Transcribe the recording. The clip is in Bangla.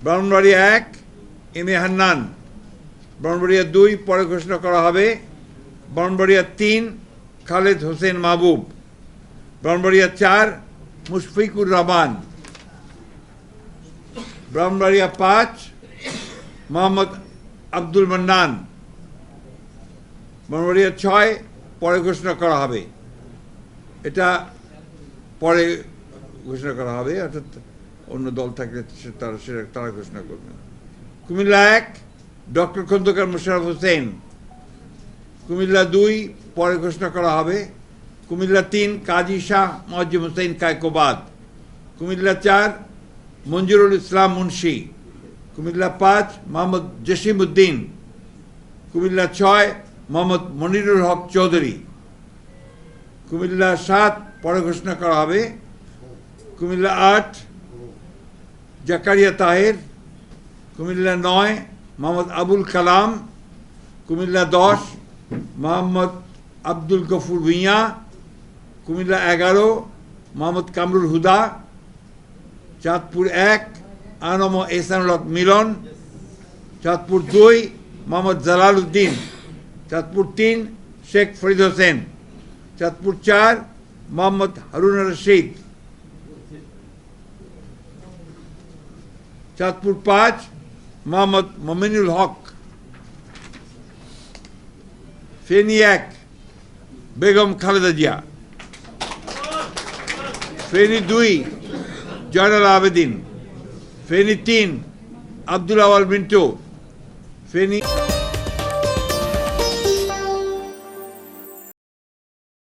ব্রাহ্মণবাড়িয়া 1 এম এ হান্নান, ব্রাহ্মণবাড়িয়া 2 পরে ঘোষণা করা হবে, ব্রাহ্মণবাড়িয়া 3 খালেদ হোসেন মাহবুব, ব্রাহ্মণবাড়িয়া 4 মুশফিকুর রহমান, ব্রাহ্মণবাড়িয়া 5 মোহাম্মদ আব্দুল মান্নান, ব্রাহ্মণবাড়িয়া 6 পরে ঘোষণা করা হবে। এটা পরে ঘোষণা করা হবে, অর্থাৎ অন্য দল থাকলে তারা ঘোষণা করবে। কুমিল্লা 1 ডক্টর খন্দকার মোশাররফ হোসেন, কুমিল্লা 2 পরে ঘোষণা করা হবে, কুমিল্লা 3 কাজী শাহ মুয়াজ্জেম হোসেন কায়কোবাদ, কুমিল্লা 4 মঞ্জুরুল ইসলাম মুন্সি, কুমিল্লা 5 মোহাম্মদ জসিম উদ্দিন, কুমিল্লা 6 মোহাম্মদ মনিরুল হক চৌধুরী, কুমিল্লা 7 পরে ঘোষণা করা হবে, কুমিল্লা 8 জাকারিয়া তাহের, কুমিল্লা 9 মোহাম্মদ আবুল কালাম, কুমিল্লা 10 মোহাম্মদ আব্দুল গফুর ভুঁইয়া, কুমিল্লা 11 মোহাম্মদ কামরুল হুদা, চাঁদপুর 1 আনম এহসানুল হক মিলন, চাঁদপুর 2 মোহাম্মদ জালাল উদ্দিন, চাঁদপুর 3 শেখ ফরিদ হোসেন, চাঁদপুর 4 মোহাম্মদ হারুন রশিদ, চাঁদপুর 5 মোহাম্মদ মমিনুল হক, ফেনী 1 বেগম খালেদা জিয়া, ফেনী 2 জয়নাল আবেদিন, ফেনী 3 আব্দুল আওয়াল মিন্টু, ফেনী